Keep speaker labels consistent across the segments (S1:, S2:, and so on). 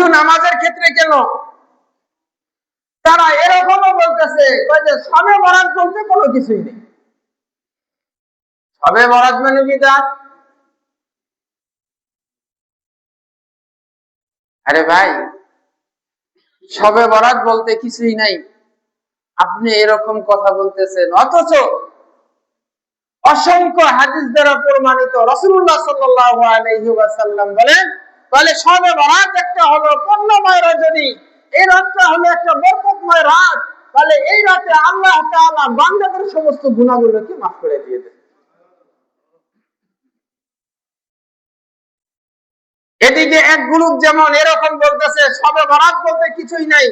S1: শুধু নামাজের ক্ষেত্রে কেন, তারা এরকমও বলতেছে যে শবে বরাত বলতে কোনো কিছুই নেই, শবে বরাত মানে বিদআত। আরে ভাই, শবে বরাত বলতে কিছুই নাই, আপনি এরকম কথা বলতেছেন, অথচ অসংখ্য হাদিস দ্বারা প্রমাণিত রাসূলুল্লাহ সাল্লাল্লাহু আলাইহি ওয়াসাল্লাম বলেন, তাহলে শবে বরাত একটা হলো পুণ্যময় রজনী, এই রাতটা হলো একটা বরকতময় রাত, তাহলে এই রাতে আল্লাহ তাআলা বান্দাদের সমস্ত গুনাহগুলোকে মাফ করে দিয়ে দেন। এদিকে এক গ্রুপ যেমন এরকম বলতেছে শবে বরাত বলতে কিছুই নাই,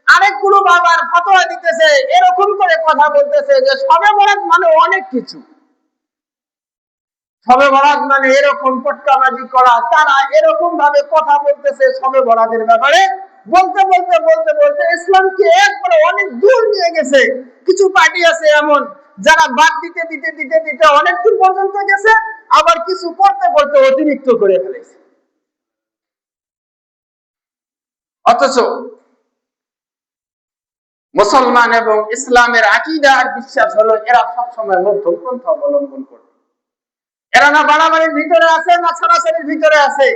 S1: আরেক গ্রুপ আবার ফতোয়া দিতেছে, এরকম করে কথা বলতেছে যে শবে বরাত মানে অনেক কিছু, শবে বরাত মানে এরকম পটকাবাজি করা। তারা এরকম ভাবে কথা বলতেছে শবে বরাতের ব্যাপারে, বলতে বলতে বলতে বলতে ইসলামকে একবারে অনেক দূর নিয়ে গেছে। কিছু পার্টি আছে এমন যারা বাদ দিতে দিতে দিতে দিতে অনেক দূর পর্যন্ত গেছে, আবার কিছু করতে করতে অতিরিক্ত করে ফেলেছে। অথচ মুসলমান এবং ইসলামের আকীদা আর বিশ্বাস হলো এরা সবসময় মধ্যম পন্থা অবলম্বন করে। এরা না বাড়াবাড়ির ভিতরে আছে না ছাড়াছাড়ির ভিতরে আছে।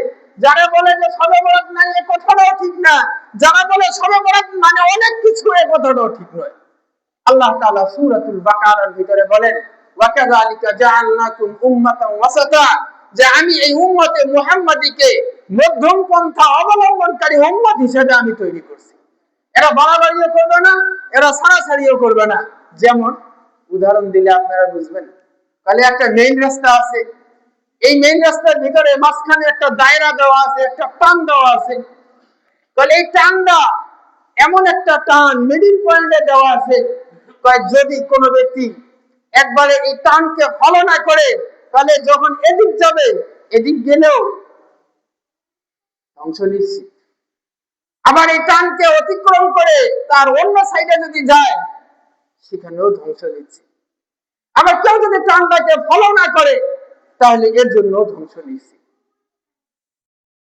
S1: যারা বলে যে শবে বরাত নাই, এ কথাটাও ঠিক না। যারা বলে শবে বরাত মানে অনেক কিছু, এ কথাটাও ঠিক নয়। আল্লাহ তাআলা সূরাতুল বাকারার ভিতরে বলেন, ওয়া কাযালিকা জাআলনাকুম উম্মাতান ওয়াসাতা, যে আমি এই উম্মতে মুহাম্মাদীকে মধ্যম পন্থা অবলম্বনকারী উম্মত হিসেবে আমি তৈরি করছি। এরা বাড়াবাড়িও করবে না, এরা ছাড়াছাড়িও করবে না। যেমন উদাহরণ দিলে আপনারা বুঝবেন, তাহলে একটা মেইন রাস্তা আছে, এই মেইন রাস্তার ভিতরে মাঝখানে একটা দায়রা দেওয়া আছে, একটা টান দেওয়া আছে। তাহলে এই টানটা এমন একটা টান মিডিল পয়েন্টে দেওয়া আছে, যদি কোনো ব্যক্তি একবারে এই টানকে ফলো না করে, তাহলে যখন এদিক যাবে, এদিক গেলেও ধ্বংস নিশ্চিত। আবার এই টানকে অতিক্রম করে তার অন্য সাইডে যদি যায়, সেখানেও ধ্বংস নিচ্ছে। আবার কেউ যদি টানটাকে ফলো না করে, তাহলে এর জন্য ধ্বংস নিচ্ছে।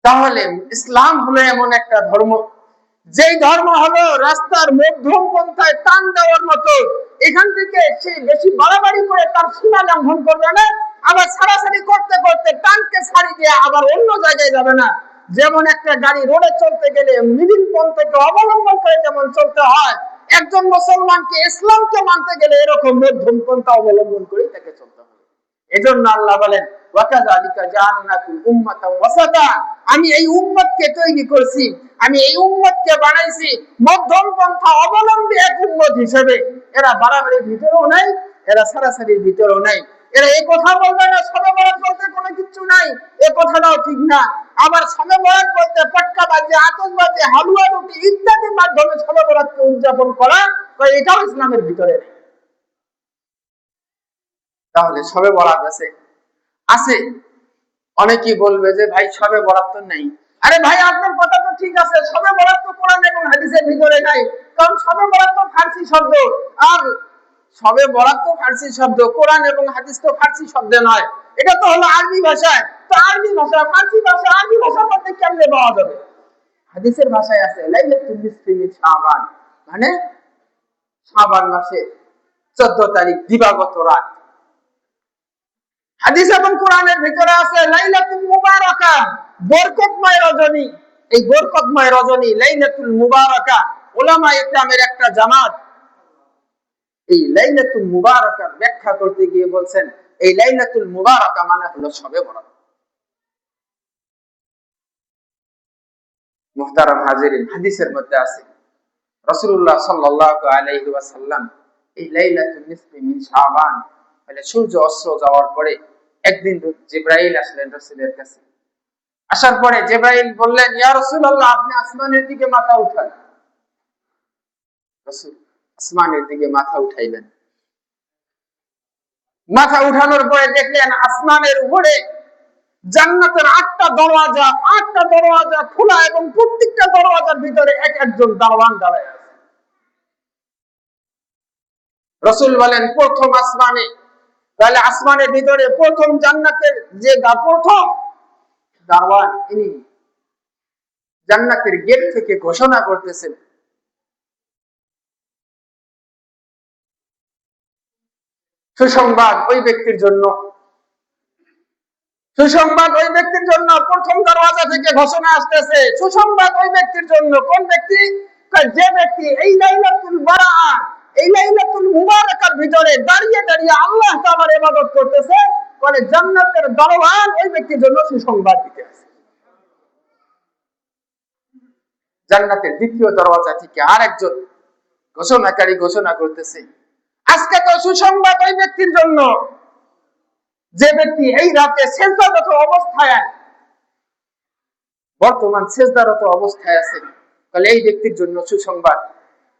S1: তাহলে ইসলাম হলো এমন একটা ধর্ম, যেই ধর্ম হলো রাস্তার মধ্যম পন্থায় টান দেওয়ার মতো। এখান থেকে সে বেশি বাড়াবাড়ি করে তার সীমা লঙ্ঘন করবে না, আবার ছাড়াছাড়ি করতে করতে টানকে ছাড়ি দিয়ে আবার অন্য জায়গায় যাবে না। যেমন একটা গাড়ি রোডে চলতে গেলে মিডিল পন্থাকে অবলম্বন করে যেমন চলতে হয়, একজন মুসলমানকে ইসলামকে মানতে গেলে এরকম মধ্যম পন্থা অবলম্বন করে তাকে চলতে হবে। এজন্য আল্লাহ বলেন, ওয়া কাযালিকা জাআলনাকুম উম্মাতান ওয়াসাতা, আমি এই উম্মতকে তৈরি করছি, আমি এই উম্মতকে বানাইছি মধ্যম পন্থা অবলম্বী এক উম্মত হিসেবে। এরা বাড়াবাড়ির ভিতরেও নাই, এরা ছাড়াছাড়ির ভিতরেও নাই। এরা এই কথা বলবে না শবে বরাত বলতে কোনো কিছু নাই, এ কথাটাও ঠিক না। আবার শবে বরাত বলতে পটকাবাজি, আতশবাজি, হালুয়া রুটি ইত্যাদির মাধ্যমে শবে বরাতকে উদযাপন করা, এটাও ইসলামের ভিতরে নেই। তাহলে শবে বরাত আছে আছে অনেকেই বলবে যে ভাই শবে বরাত তো নেই। আরে ভাই, আপনার কথা তো ঠিক আছে, শবে বরাত তো কোরআন এবং হাদিসের ভিতরে নাই। কারণ শবে বরাত তো ফারসি শব্দ, আর শবে বরাত তো ফারসি শব্দ, কোরআন এবং হাদিস তো ফারসি শব্দ নয়, এটা তো হলো আরবি ভাষায়। তো আরবি ভাষা, ফারসি ভাষা, আরবি ভাষার মধ্যে কেমনে পাওয়া যাবে? হাদিসের ভাষায় আছে লাইলাতুল নিসফি মিন শাবান, মানে শাবান মাসের 14 তারিখ দিবাগত রাত। হাদিস এবং কোরআনের ভিতরে আছে লাইলাতুল মুবারাকা, বরকতময় রজনী। এই বরকতময় রজনী লাইলাতুল মুবারাকা, উলামায়ে কেরামের একটা জামাত এই লাইলাতুল মুবারাকার ব্যাখ্যা করতে গিয়ে বলছেন, এই লাইলাতুল মুবারাকা মানে হলো শবে বরাত। মুহতারাম হাজিরিন, হাদিসের মধ্যে আছে রাসূলুল্লাহ সাল্লাল্লাহু আলাইহি ওয়াসাল্লাম এই লাইলাতুল নিসফি মিন শাবান, মানে সূর্য অস্ত যাওয়ার পরে একদিন জিবরাইল আসলেন রাসূলের কাছে। আসার পরে জিবরাইল বললেন, ইয়া রাসূলুল্লাহ, আপনি আসমানের দিকে মাথা উঠান। রাসূল আসমানের দিকে মাথা উঠাইলেন। মাথা উঠানোর পরে দেখলেন আসমানের উপরে জান্নাতের 8টা দরওয়াজা খোলা, এবং প্রত্যেকটা দরওয়াজার ভিতরে এক একজন দারওয়ান দাঁড়ায় আছে। রাসূল বলেন, প্রথম আসমানে, তাহলে আসমানের ভিতরে প্রথম জান্নাতের যে প্রথম দারওয়ান, ইনি জান্নাতের গেট থেকে ঘোষণা করতেছেন, সুসংবাদ ওই ব্যক্তির জন্য, সুসংবাদ ওই ব্যক্তির জন্য। প্রথম দরওয়াজা থেকে ঘোষণা আসতেছে, সুসংবাদ ওই ব্যক্তির জন্য। কোন ব্যক্তি? যে ব্যক্তি এই লাইলাতুল বারাআ, এই লাইলাতুল মুবারাকার ভিতরে দাঁড়িয়ে দাঁড়িয়ে আল্লাহ তাআলার ইবাদত করতেছে, বলে জান্নাতের দরওয়ান ওই ব্যক্তির জন্য সুসংবাদ দিতে আছে। জান্নাতের দ্বিতীয় দরওয়াজা থেকে আরেকজন ঘোষণাকারী ঘোষণা করতেছে, আজকে তো সুসংবাদ ওই ব্যক্তির জন্য যে ব্যক্তি এই রাতে সেজদারত অবস্থায়, বর্তমান সেজদারত অবস্থায় আছে, তাহলে এই ব্যক্তির জন্য সুসংবাদ।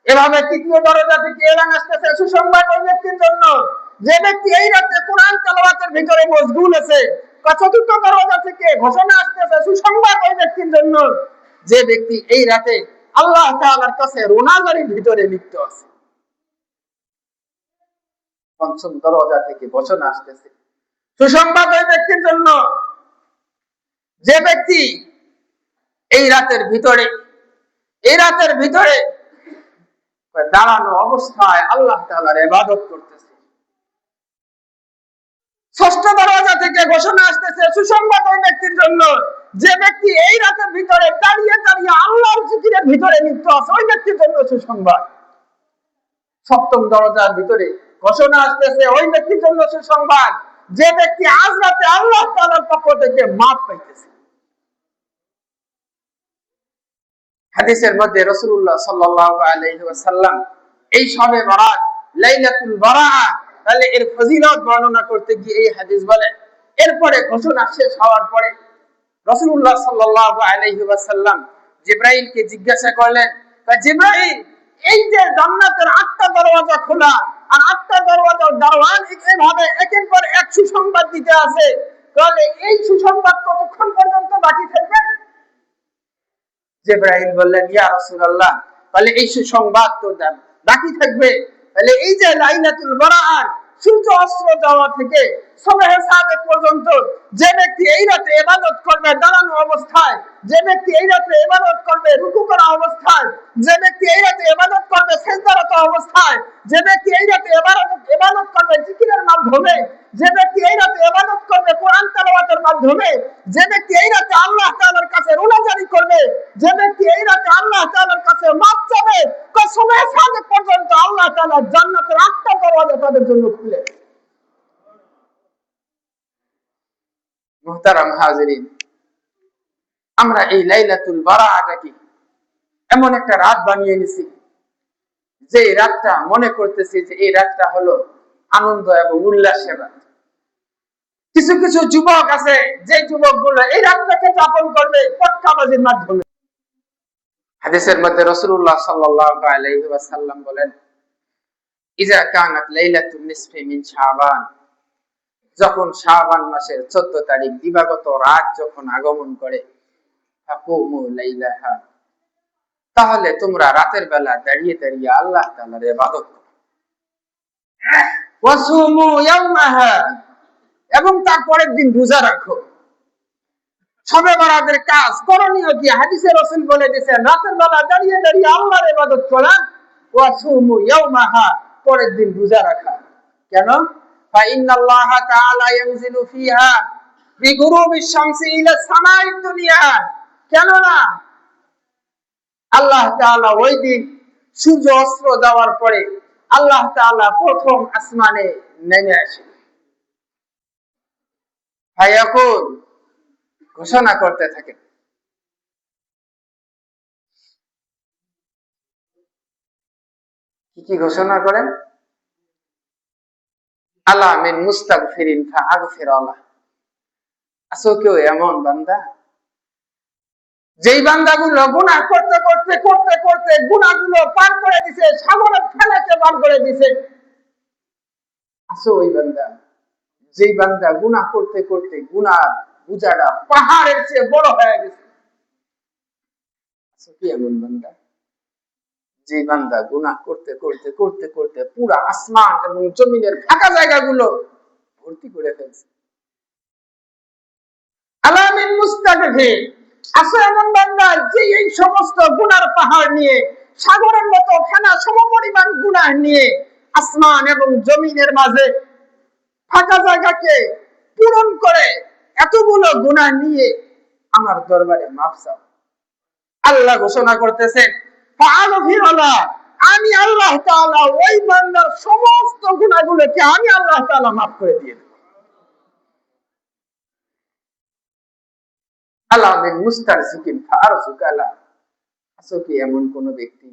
S1: এভাবে তৃতীয় দরজা থেকে এলান আসতেছে, সুসংবাদ ওই ব্যক্তির জন্য যে ব্যক্তি এই রাতে কোরআন তেলাওয়াতের ভিতরে মশগুল আছে। চতুর্থ দরজা থেকে ঘোষণা আসতেছে, সুসংবাদ ওই ব্যক্তির জন্য যে ব্যক্তি এই রাতে আল্লাহ তাআলার কাছে রোনাজারির ভিতরে লিপ্ত আছে। পঞ্চম দরজা থেকে ঘোষণা আসতেছে, সুসংবাদ ওই ব্যক্তির জন্য যে ব্যক্তি এই রাতের ভিতরে দাঁড়ানো অবস্থায় আল্লাহ তাআলার ইবাদত করতেছে। ষষ্ঠ দরজা থেকে ঘোষণা আসতেছে, সুসংবাদ ওই ব্যক্তির জন্য যে ব্যক্তি এই রাতের ভিতরে দাঁড়িয়ে দাঁড়িয়ে আল্লাহর জিকিরের ভিতরে লিপ্ত আছে, ওই ব্যক্তির জন্য সুসংবাদ। সপ্তম দরজার ভিতরে ঘোষণা আসতেছে, ওই ব্যক্তির জন্য সুসংবাদ যে ব্যক্তি আজ রাতে আল্লাহ তাআলার পক্ষ থেকে মাফ পাইতেছে। হাদিসের মধ্যে রাসূলুল্লাহ সাল্লাল্লাহু আলাইহি ওয়াসাল্লাম এই শবে বরাত, লাইলাতুল বারাআ, তাহলে এর ফজিলত বর্ণনা করতে গিয়ে এই হাদিস বলে, এরপরে ঘোষণা শেষ হওয়ার পরে রাসূলুল্লাহ সাল্লাল্লাহু আলাইহি ওয়াসাল্লাম জিবরাইলকে জিজ্ঞাসা করলেন, জিবরাইল, এই যে জান্নাতের 8টা দরওয়াজা খোলা আর 8টা দরওয়াজার দারওয়ান এইভাবে একের পর এক সুসংবাদ দিতে আছে, তাহলে এই সুসংবাদ কতক্ষণ পর্যন্ত বাকি থাকবে? জিবরাইল বললেন, ইয়া রাসূলুল্লাহ, তাহলে এই সুসংবাদ তো বাকি থাকবে, তাহলে এই যে লাইলাতুল বারাআর সূর্য অস্ত যাওয়া থেকে সুবহে সাদেক পর্যন্ত যে ব্যক্তি এই রাতে ইবাদত করবে দাঁড়ানো অবস্থায়, যে ব্যক্তি এই রাতে ইবাদত করবে রুকু করা অবস্থায়, যে ব্যক্তি এই রাতে ইবাদত করবে সিজদারত অবস্থায়, যে ব্যক্তি এই রাতে ইবাদত করবে জিকিরের মাধ্যমে, যে ব্যক্তি এই রাতে ইবাদত করবে কোরআন তেলাওয়াতের মাধ্যমে, যে ব্যক্তি এই রাতে আল্লাহ তাআলার কাছে রোনাজারি করবে, যে ব্যক্তি এই রাতে আল্লাহ তাআলার কাছে মাফ চাবে, সুবহে সাদেক পর্যন্ত আল্লাহ তাআলা জান্নাতের 8টা দরওয়াজা তাদের জন্য খুলে। মুহতারাম হাজিরিন, আমরা এই লাইলাতুল বারাআটাকে এমন একটা রাত বানিয়ে নিছি যে এই রাতটা মনে করতেছি যে এই রাতটা হলো আনন্দ এবং উল্লাসের রাত। কিছু কিছু যুবক আছে যে যুবকগুলো এই রাতটাকে যাপন করবে পটকাবাজির মাধ্যমে। হাদিসের মধ্যে রাসূলুল্লাহ সাল্লাল্লাহু আলাইহি ওয়াসাল্লাম বলেন, ইজা কানাত লাইলাতুন নিসফি মিন শাবান, যখন শাবান মাসের 14 তারিখ দিবাগত রাত যখন আগমন করে, ফাকুমু লাইলাহা, তাহলে তোমরা রাতের বেলা দাঁড়িয়ে দাঁড়িয়ে আল্লাহ তাআলার ইবাদত করো। ওয়াসুমু ইয়াওমাহা, এবং তারপরের দিন রোজা রাখো। শবে বরাতের কাজ করণীয় কি? হাদিসে রাসূল বলে দিয়েছেন, রাতের বেলা দাঁড়িয়ে দাঁড়িয়ে আল্লাহর ইবাদত করা, ওয়াসুমু ইয়াওমাহা, পরের দিন রোজা রাখা। কেন? ফাইন্নাল্লাহা তাআলা ইয়ানজিলু ফিহা বিগুরুবিশ শামসি ইলা সামাইদ দুনিয়া, কেননা আল্লাহ তাআলা ওই দিন সূর্য অস্ত যাওয়ার পরে আল্লাহ তাআলা প্রথম আসমানে নেমে আসেন। ফায়াকুল, ঘোষণা করতে থাকেন। কি ঘোষণা করেন? আলা মিন মুস্তাগফিরিন ফাআগফির আলাহ, আছো কেউ এমন বান্দা যেই বান্দাগুলো গুনাহ করতে করতে করতে করতে গুনাহগুলো পার করে দিয়েছে, সাগরের ফেনাকে পার করে দিয়েছে? আছো ওই বান্দা যেই বান্দা গুনাহ করতে করতে গুনাহ বুঝাটা পাহাড়ের চেয়ে বড় হয়ে গেছে? আছো কি এমন বান্দা যে বান্দা গুনাহ করতে করতে করতে করতে পুরা আসমান এবং জমিনের ফাঁকা জায়গাগুলো ভর্তি করে ফেলছে? আলা মিন মুস্তাগফির, আছে এমন বান্দা যে এই সমস্ত গুনার পাহাড় নিয়ে, সাগরের মতো ফেনা সমপরিমাণ গুনাহ নিয়ে আসমান এবং জমিনের মাঝে ফাঁকা জায়গাকে পূরণ করে এতগুলো গুনাহ নিয়ে আমার দরবারে মাফ চাও। আল্লাহ ঘোষণা করতেছেন, আমি আল্লাহ তাআলা ওই বান্দার সমস্ত গুনাহগুলোকে আমি আল্লাহ তাআলা মাফ করে দিয়ে দেব। আল্লাহ মিন মুস্তারজিকিন ফারজুকালা। আছে কি এমন কোন ব্যক্তি,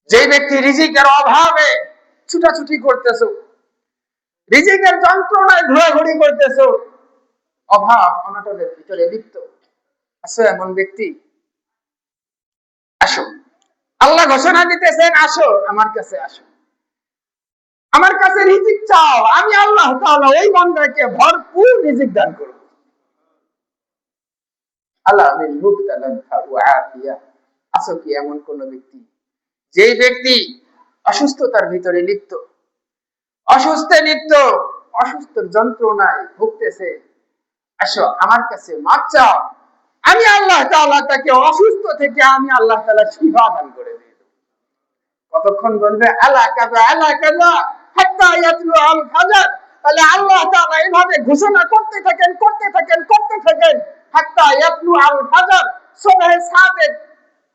S1: যে ব্যক্তি রিজিকের অভাবে ছুটাছুটি করতেছো, রিজিকের যন্ত্রণায় ঘোরাঘুরি করতেছো, অভাব অনটনের ভিতরে লিপ্ত আছে এমন ব্যক্তি, আসো। আল্লাহ ঘোষণা দিতেছেন, আসো আমার কাছে, আসো আমার কাছে রিজিক চাও, আমি আল্লাহ তাআলা ওই বান্দাকে ভরপুর রিজিক দান করব। আল্লাহ মিন মুবতালান ফাআফিয়া। আছে কি এমন কোন ব্যক্তি, যে ব্যক্তি অসুস্থতার ভিতরে লিপ্ত, অসুস্থের যন্ত্রণায় ভুগতেছে, আসো আমার কাছে মাপ চাও, আমি আল্লাহ তাআলা তাকে অসুস্থ থেকে আমি আল্লাহ তাআলা শিফা দান করে দেব। কতক্ষণ বলবে আলা কাযা হাত্তা ইয়াতলু আল ফাজর। তাহলে আল্লাহ তাআলা এইভাবে ঘোষণা করতে থাকেন হাত্তা ইয়াতলু আল ফাজর, সুবহে সাদিক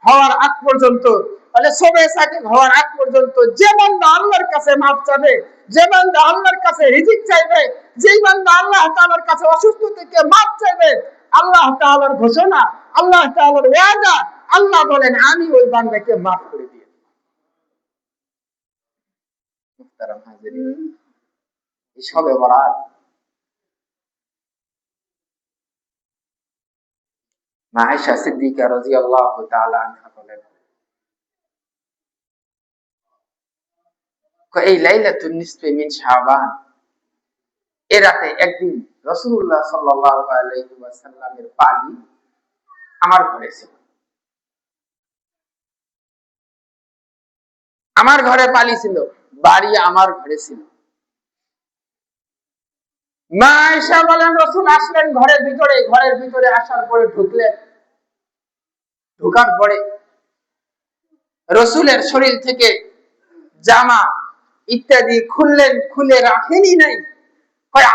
S1: হওয়ার আগ পর্যন্ত। তাহলে সুবহে সাদিক হওয়ার আগ পর্যন্ত যে বান্দা আল্লাহর কাছে মাফ চাবে, যে বান্দা আল্লাহর কাছে রিজিক চাইবে, যেই বান্দা আল্লাহ তাআলার কাছে অসুস্থ থেকে মাফ চাইবে, আল্লাহ তাআলার ঘোষণা, আল্লাহ তাআলার ওয়াদা, আল্লাহ বলেন আমি ওই বান্দাকে মাফ করে দিই। মুহতারাম হাজিরিন, এই শবে বরাত মা আয়েশা সিদ্দিকা রাদিয়াল্লাহু তাআলা আনহা বলেন, এই লাইলাতুন নিসফি মিন শাবান, এ রাতে একদিন রাসূলুল্লাহ সাল্লাল্লাহু আলাইহি ওয়াসাল্লামের পালি আমার ঘরে ছিল। আমার ঘরে পালি ছিল, বাড়ি আমার ঘরে ছিল। মা আয়েশা বলেন, রাসূল আসলেন ঘরের ভিতরে আসার পরে ঢোকার পরে রাসূলের শরীর থেকে জামা ইত্যাদি খুলে রাখেনি নাই,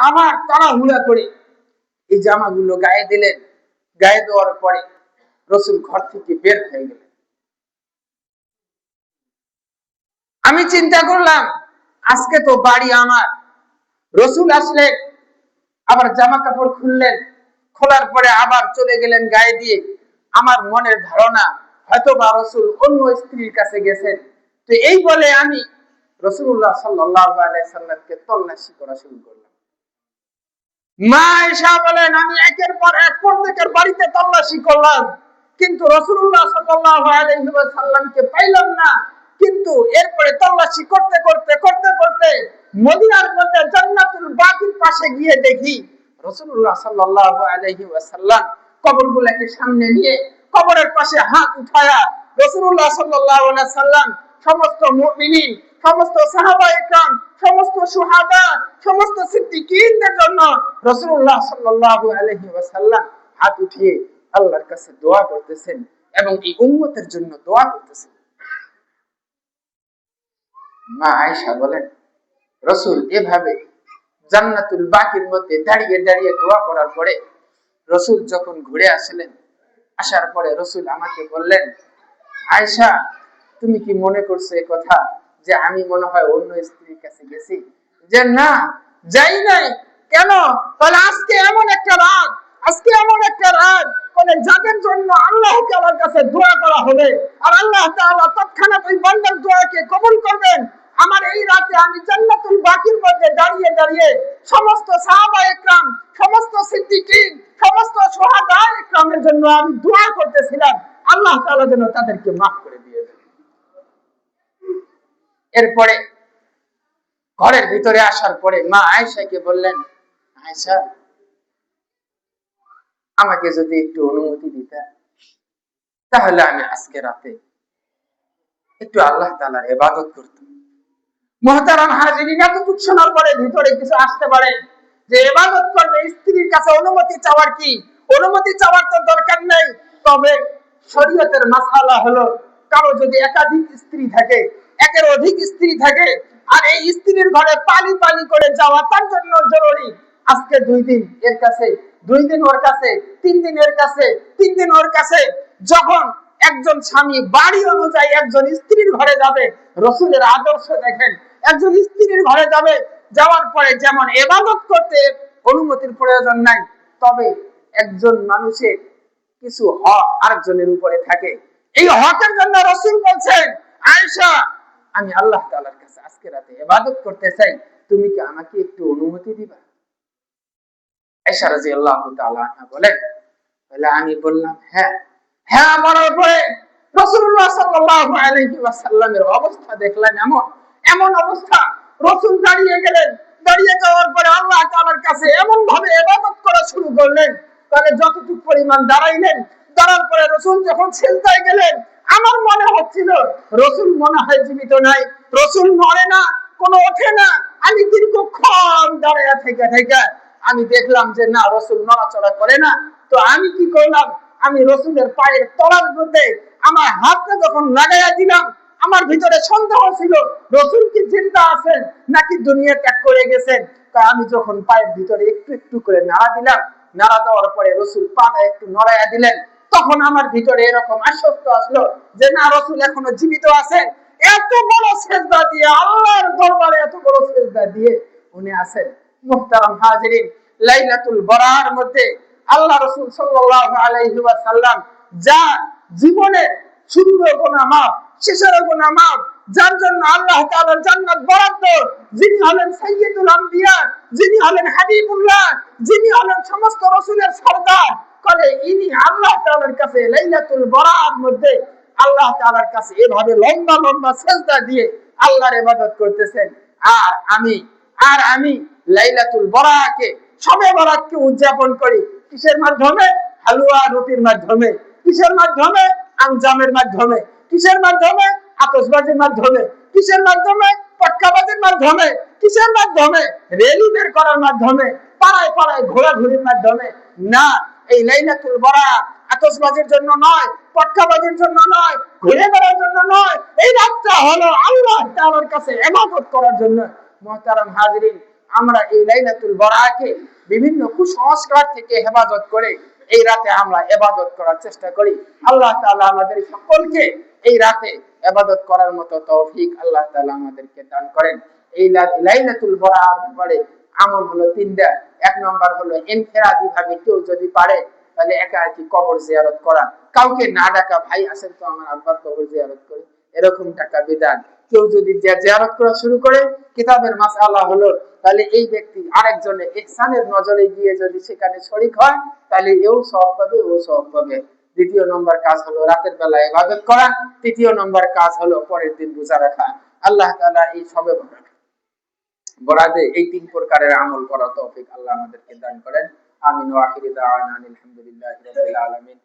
S1: আমার তাড়াহুড়া করে এই জামাগুলো গায়ে দিলেন। গায়ে দেওয়ার পরে রাসূল ঘর থেকে বের হয়ে গেলেন। আমি চিন্তা করলাম, আজকে তো বাড়ি আমার, রাসূল আসলেন আবার জামা কাপড় খুললেন, খোলার পরে আবার চলে গেলেন গায়ে দিয়ে। আমার মনের ধারণা হয়তো বা রাসূল অন্য স্ত্রীর কাছে গেছেন। তো এই বলে আমি রাসূলুল্লাহ সাল্লাল্লাহু আলাইহি সাল্লামকে তল্লাশি করা শুরু করলাম। মা আয়েশা বলেন, আমি একের পর এক প্রত্যেকের বাড়িতে তল্লাশি করলাম, কিন্তু রাসূলুল্লাহ সাল্লাল্লাহু আলাইহি ওয়াসাল্লামকে পাইলাম না। কিন্তু এরপরে তল্লাশি করতে মদিনার মধ্যে জান্নাতুল বাকির পাশে গিয়ে দেখি রাসূলুল্লাহ সাল্লাল্লাহু আলাইহি ওয়াসাল্লাম কবরগুলোকে সামনে নিয়ে কবরের পাশে হাত উঠায়া রাসূলুল্লাহ সাল্লাল্লাহু আলাইহি ওয়াসাল্লাম সমস্ত মুমিনিন, সমস্ত সাহাবায়ে کرام, সমস্ত সুহাদা, সমস্ত সিদ্দিকীনদের জন্য রাসূলুল্লাহ সাল্লাল্লাহু আলাইহি ওয়াসাল্লাম হাত উঠিয়ে আল্লাহর কাছে দোয়া করতেছেন এবং এই উম্মতের জন্য দোয়া করতেছেন। মা আয়েশা বলেন, রাসূল এভাবে জান্নাতুল বাকির মধ্যে দাঁড়িয়ে দোয়া করার পরে রাসূল যখন ঘুরে আসলেন, আসার পরে রাসূল আমাকে বললেন, আয়েশা তুমি কি মনে করছো এই কথা যে আমি মনে হয় অন্য স্ত্রীর কাছে গেছি? যে না, যাই নাই। কেন? বলে আজকে এমন একটা রাত বলে যাদের জন্য আল্লাহ তাআলার কাছে দোয়া করা হবে আর আল্লাহ তাআলা তৎক্ষণাৎ ওই বান্দার দোয়াকে কবুল করবেন। আমার এই রাতে আমি জান্নাতুল বাকির মধ্যে দাঁড়িয়ে সমস্ত সাহাবায়ে کرام, সমস্ত সিদ্দিকীন, সমস্ত শুহাদায়ে کرامের জন্য আমি দোয়া করতেছিলাম আল্লাহ তাআলা যেন তাদেরকে মাফ করে দিয়ে দেন। এরপরে ঘরের ভিতরে আসার পরে মা আয়েশাকে বললেন, আয়েশা আমাকে যদি একটু অনুমতি দিতে, তাহলে আমি আজকে রাতে একটু আল্লাহ তাআলার ইবাদত করতাম। মুহতারাম হাজিরিন, এতটুকু শোনার পরে ভিতরে কিছু আসতে পারে যে ইবাদত করবে, স্ত্রীর কাছে অনুমতি চাওয়ার কি অনুমতি চাওয়ার তো দরকার নেই। তবে শরীয়তের মাসআলা হলো, কারো যদি একাধিক স্ত্রী থাকে, একের অধিক স্ত্রী থাকে, আর এই স্ত্রীর ঘরে পালি পালি করে যাওয়া তার জন্য জরুরি। আজকে 2 দিন এর কাছে, 2 দিন ওর কাছে, 3 দিন এর কাছে, 3 দিন ওর কাছে। যখন একজন স্বামী বাড়ি অনুযায়ী একজন স্ত্রীর ঘরে যাবে, রসুলের আদর্শ দেখেন, একজন স্ত্রীর ঘরে যাবে, যাওয়ার পরে যেমন ইবাদত করতে অনুমতির প্রয়োজন নাই, তবে একজন মানুষের কিছু হক আরেকজনের উপরে থাকে। এই হকের জন্য রসুল বলছেন, আয়েশা, আমি আল্লাহ তাআলার কাছে আজকে রাতে ইবাদত করতে চাই, তুমি কি আমাকে একটু অনুমতি দিবা? আয়েশা রাদিয়াল্লাহু তাআলা আনহা বলেন, বলে আমি বললাম হ্যাঁ। হ্যাঁ বলার পরে রাসূলুল্লাহ সাল্লাল্লাহু আলাইহি ওয়াসাল্লামের অবস্থা দেখলেন এমন, এমন অবস্থা, রাসূল দাঁড়িয়ে গেলেন। দাঁড়িয়ে যাওয়ার পরে আল্লাহ তাআলার কাছে এমন ভাবে ইবাদত করা শুরু করলেন, তাহলে যতটুকু পরিমাণ দাঁড়াইলেন, দাঁড়ার পরে রাসূল যখন সিজদায় গেলেন, আমার মনে হচ্ছিল রাসূল মনে হয় জীবিত নাই, রাসূল নড়ে না, কোনো ওঠে না। আমি দীর্ঘক্ষণ দাঁড়িয়ে থেকে থেকে আমি দেখলাম যে না, রাসূল নড়াচড়া করে না। তো আমি কি করলাম, আমি রাসূলের পায়ের তলার মধ্যে আমার হাতটা যখন লাগাইয়া দিলাম, আমার ভিতরে সন্দেহ ছিল রাসূল কি জিন্দা আছেন নাকি দুনিয়া ত্যাগ করে গেছেন। তা আমি যখন পায়ের ভিতরে একটু একটু করে নাড়া দিলাম, নাড়া দেওয়ার পরে রাসূল পাটা একটু নড়াইয়া দিলেন, তখন আমার ভিতরে এরকম আশ্বস্ত আসলো যে না, রাসূল এখনো জীবিত আছেন। এত বড় সেজদা দিয়ে, আল্লাহর দরবারে এত বড় সেজদা দিয়ে উনি আছেন। মুহতারাম হাজিরিন, লাইলাতুল বরার মধ্যে আল্লাহ রাসূল সাল্লাল্লাহু আলাইহি ওয়াসাল্লাম যা জীবনের শুরুর গুনাহ মাফ, শেষের গুনাহ মাফ, যার জন্য আল্লাহ তাআলার জান্নাত বরাদ্দ, যিনি হলেন সাইয়্যিদুল আম্বিয়া, যিনি হলেন হাবিবুল্লাহ, যিনি হলেন সমস্ত রাসূলের সরদার, বলে ইনি আল্লাহ তাআলার কাছে লাইলাতুল বরার মধ্যে আল্লাহ তাআলার কাছে এভাবে লম্বা লম্বা সিজদা দিয়ে আল্লাহর ইবাদত করতেছেন। আর আমি লাইলাতুল বরাকে, শবে বরাতকে উদযাপন করি কিসের মাধ্যমে? হালুয়া রুটির মাধ্যমে। কিসের মাধ্যমে? আঞ্জামের মাধ্যমে। কিসের মাধ্যমে? আতশবাজির মাধ্যমে। কিসের মাধ্যমে? পটকাবাজির মাধ্যমে। কিসের মাধ্যমে? রেলি বের করার মাধ্যমে, পাড়ায় পাড়ায় ঘোরাঘুরির মাধ্যমে না। এই লাইলাতুল বরাত আতশবাজির জন্য নয়, পটকাবাজির জন্য নয়, ঘুরে বেড়ার জন্য নয়, এই রাতটা হলো আল্লাহ তাআলার কাছে ইবাদত করার জন্য। মুহতারাম হাজিরিন, আমরা এই লাইলাতুল বরাকে বিভিন্ন কুসংস্কার থেকে হেফাজত করে এই রাতে আমরা ইবাদত করার চেষ্টা করি। আল্লাহ তাআলা আমাদের সকলকে এই রাতে ইবাদত করার মতো তৌফিক আল্লাহ তাআলা আমাদেরকে দান করেন। এই লাইলাতুল বরার ব্যাপারে আমল হলো 3টা। 1 নম্বর হলো ইনফিরাদি ভাবে কেউ যদি পারে তাহলে একা একই কবর জিয়ারত করা, কাউকে না ডাকা, ভাই আসেন তো আমার আব্বার কবর জিয়ারত করি, এরকম টাকা বিধান। কেউ যদি জিয়ারত করা শুরু করে, কিতাবের মাসআলা হলো তাহলে এই ব্যক্তি আরেকজনের ইহসানের নজরে গিয়ে যদি সেখানে শরীক হয়, তাহলে এও সওয়াব পাবে, ও সওয়াব পাবে। 2 নম্বর কাজ হলো রাতের বেলা ইবাদত করা। 3 নম্বর কাজ হলো পরের দিন রোজা রাখা। আল্লাহ তাআলা এই সবে বরাতে এই 3 প্রকারের আমল করার তৌফিক আল্লাহ আমাদেরকে দান করেন। আমিন ওয়া আখিরু দাওয়ানা আলহামদুলিল্লাহি রাব্বিল আলামিন।